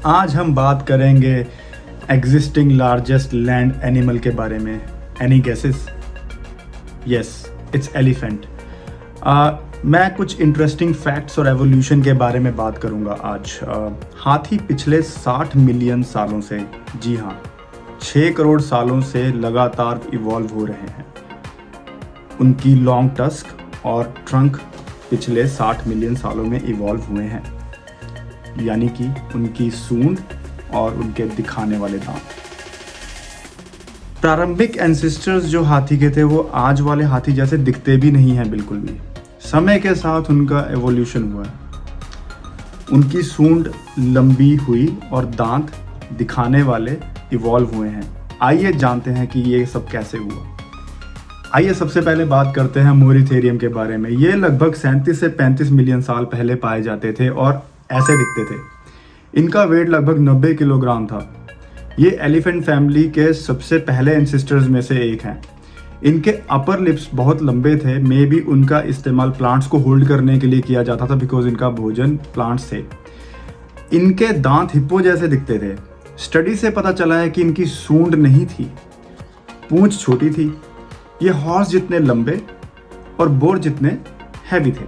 आज हम बात करेंगे एग्जिस्टिंग लार्जेस्ट लैंड एनिमल के बारे में। Any guesses? Yes, it's elephant. मैं कुछ इंटरेस्टिंग फैक्ट्स और एवोल्यूशन के बारे में बात करूंगा आज। हाथी पिछले 60 मिलियन सालों से, जी हाँ, 6 करोड़ सालों से लगातार इवॉल्व हो रहे हैं। उनकी लॉन्ग टस्क और ट्रंक पिछले 60 मिलियन सालों में इवॉल्व हुए हैं, यानी कि उनकी सूंड और उनके दिखाने वाले दांत। प्रारंभिक एंसेस्टर्स जो हाथी के थे वो आज वाले हाथी जैसे दिखते भी नहीं हैं बिल्कुल भी। समय के साथ उनका एवोल्यूशन हुआ है। उनकी सूंड लंबी हुई और दांत दिखाने वाले इवॉल्व हुए हैं। आइए जानते हैं कि ये सब कैसे हुआ। आइए सबसे पहले बात करते हैं मोरिथेरियम के बारे में। ये लगभग 37 से 35 मिलियन साल पहले पाए जाते थे और ऐसे दिखते थे। इनका वेट लगभग 90 किलोग्राम था। ये एलिफेंट फैमिली के सबसे पहले एंसेस्टर्स में से एक हैं। इनके अपर लिप्स बहुत लंबे थे। मे बी उनका इस्तेमाल प्लांट्स को होल्ड करने के लिए किया जाता था, बिकॉज इनका भोजन प्लांट्स थे। इनके दांत हिप्पो जैसे दिखते थे। स्टडी से पता चला है कि इनकी सूंड नहीं थी, पूंछ छोटी थी। ये हॉर्स जितने लंबे और बोर जितने हैवी थे।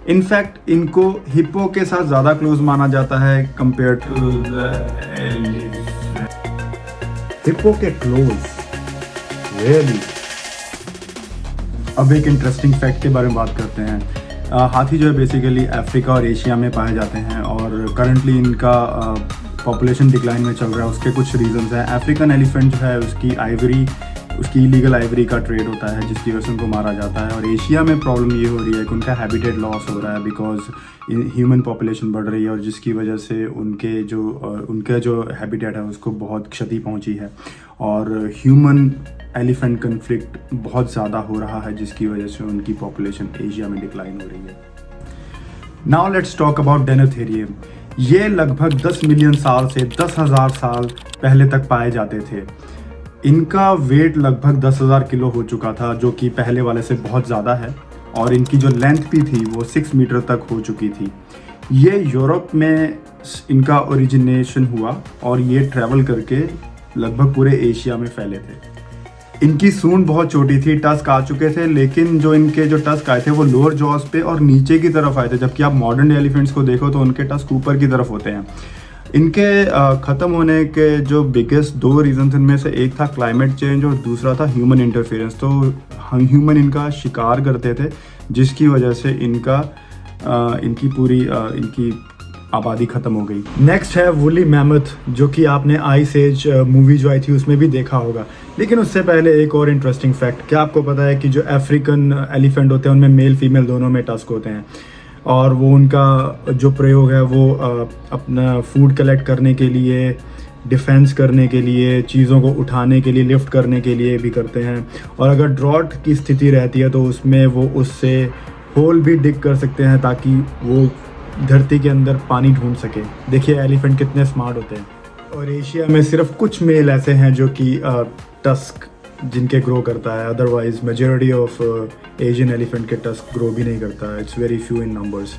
इनफैक्ट इनको हिप्पो के साथ ज़्यादा क्लोज माना जाता है compare to the elephant. Hippo के क्लोज, रियली। अब एक इंटरेस्टिंग फैक्ट के बारे में बात करते हैं। हाथी जो है बेसिकली अफ्रीका और एशिया में पाए जाते हैं और करंटली इनका पॉपुलेशन डिक्लाइन में चल रहा है। उसके कुछ रीजंस हैं। अफ्रीकन एलिफेंट जो है उसकी इलीगल आइवरी का ट्रेड होता है, जिसकी वजह से उनको मारा जाता है। और एशिया में प्रॉब्लम ये हो रही है कि उनका हैबिटेट लॉस हो रहा है, बिकॉज ह्यूमन पॉपुलेशन बढ़ रही है और जिसकी वजह से उनके जो हैबिटेट है उसको बहुत क्षति पहुंची है। और ह्यूमन एलिफेंट कन्फ्लिक्ट बहुत ज़्यादा हो रहा है, जिसकी वजह से उनकी पॉपुलेशन एशिया में डिक्लाइन हो रही है। Now let's talk about Deinotherium. ये लगभग 10 मिलियन साल से 10,000 साल पहले तक पाए जाते थे। इनका वेट लगभग 10,000 किलो हो चुका था, जो कि पहले वाले से बहुत ज़्यादा है। और इनकी जो लेंथ भी थी वो 6 मीटर तक हो चुकी थी। ये यूरोप में इनका ओरिजिनेशन हुआ और ये ट्रैवल करके लगभग पूरे एशिया में फैले थे। इनकी सूंड बहुत छोटी थी, टस्क आ चुके थे, लेकिन इनके जो टस्क आए थे वो लोअर जॉस पे और नीचे की तरफ आए थे। जबकि आप मॉडर्न एलिफेंट्स को देखो तो उनके टस्क ऊपर की तरफ होते हैं। इनके ख़त्म होने के जो बिगेस्ट 2 रीजन इनमें से एक था क्लाइमेट चेंज और दूसरा था ह्यूमन इंटरफेरेंस। तो ह्यूमन इनका शिकार करते थे, जिसकी वजह से इनकी आबादी ख़त्म हो गई। नेक्स्ट है वुली मैमथ, जो कि आपने आइस एज मूवी जो आई थी उसमें भी देखा होगा। लेकिन उससे पहले एक और इंटरेस्टिंग फैक्ट, क्या आपको पता है कि जो अफ्रीकन एलिफेंट होते हैं उनमें मेल फीमेल दोनों में टस्क होते हैं और वो उनका जो प्रयोग है वो अपना फूड कलेक्ट करने के लिए, डिफेंस करने के लिए, चीज़ों को उठाने के लिए, लिफ्ट करने के लिए भी करते हैं। और अगर ड्रॉट की स्थिति रहती है तो उसमें वो उससे होल भी डिग कर सकते हैं ताकि वो धरती के अंदर पानी ढूंढ सके। देखिए एलिफेंट कितने स्मार्ट होते हैं। और एशिया में सिर्फ कुछ मेल ऐसे हैं जो कि टस्क जिनके ग्रो करता है, otherwise majority of Asian elephant के टस्क ग्रो भी नहीं करता है। It's very few in numbers.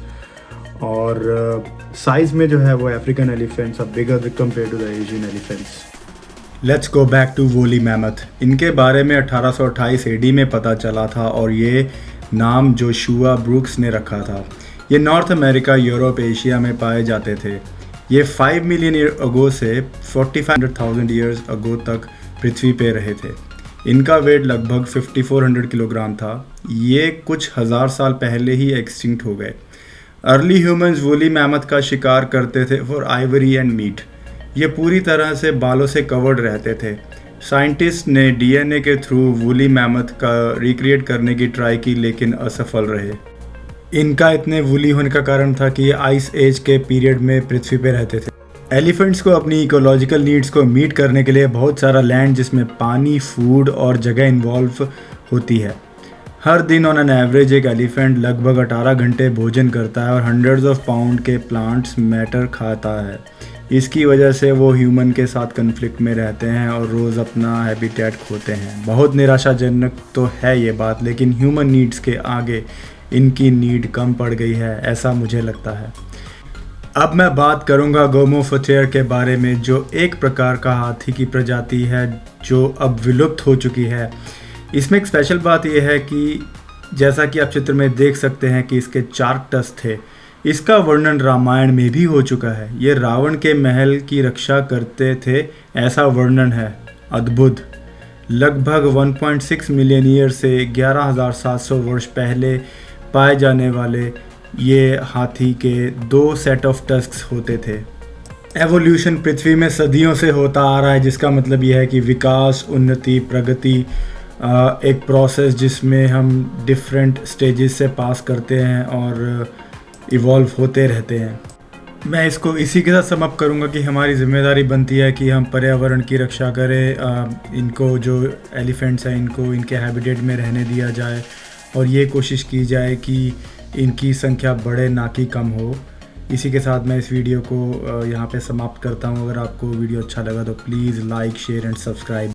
और साइज में जो है वो African elephants are bigger compare to the Asian elephants. Let's go back to woolly mammoth. इनके बारे में 1828 एडी में पता चला था और ये नाम जोशुआ ब्रूक्स ने रखा था। ये नॉर्थ अमेरिका, यूरोप, एशिया में पाए जाते थे। ये 5 मिलियन ईयर अगो से 4500,000 ईयर्स अगो तक पृथ्वी पे रहे थे। इनका वेट लगभग 5400 किलोग्राम था। ये कुछ हज़ार साल पहले ही एक्सटिंक्ट हो गए। अर्ली ह्यूमंस वूली मैमथ का शिकार करते थे फॉर आइवरी एंड मीट। ये पूरी तरह से बालों से कवर्ड रहते थे। साइंटिस्ट ने डीएनए के थ्रू वूली मैमथ का रिक्रिएट करने की ट्राई की, लेकिन असफल रहे। इनका इतने वूली होने का कारण था कि ये आइस एज के पीरियड में पृथ्वी पे रहते थे। एलिफेंट्स को अपनी इकोलॉजिकल नीड्स को मीट करने के लिए बहुत सारा लैंड, जिसमें पानी, फूड और जगह इन्वॉल्व होती है। हर दिन ऑन एन एवरेज एक एलिफेंट लगभग 18 घंटे भोजन करता है और हंड्रेड्स ऑफ पाउंड के प्लांट्स मैटर खाता है। इसकी वजह से वो ह्यूमन के साथ कन्फ्लिक्ट में रहते हैं और रोज़ अपना हैबिटेट खोते हैं। बहुत निराशाजनक तो है ये बात, लेकिन ह्यूमन नीड्स के आगे इनकी नीड कम पड़ गई है, ऐसा मुझे लगता है। अब मैं बात करूंगा गोमोफोथेर के बारे में, जो एक प्रकार का हाथी की प्रजाति है जो अब विलुप्त हो चुकी है। इसमें एक स्पेशल बात यह है कि जैसा कि आप चित्र में देख सकते हैं कि इसके 4 टस थे। इसका वर्णन रामायण में भी हो चुका है। ये रावण के महल की रक्षा करते थे, ऐसा वर्णन है। अद्भुत। लगभग 1.6 मिलियन ईयर से 11,700 वर्ष पहले पाए जाने वाले ये हाथी के 2 सेट ऑफ टस्क्स होते थे। एवोल्यूशन पृथ्वी में सदियों से होता आ रहा है, जिसका मतलब यह है कि विकास, उन्नति, प्रगति एक प्रोसेस जिसमें हम डिफरेंट स्टेजेस से पास करते हैं और इवॉल्व होते रहते हैं। मैं इसको इसी के साथ समाप्त करूंगा कि हमारी जिम्मेदारी बनती है कि हम पर्यावरण की रक्षा करें। इनको जो एलिफेंट्स हैं इनको इनके हैबिटेट में रहने दिया जाए और ये कोशिश की जाए कि इनकी संख्या बढ़े ना कि कम हो। इसी के साथ मैं इस वीडियो को यहाँ पे समाप्त करता हूँ। अगर आपको वीडियो अच्छा लगा तो please like, share and subscribe.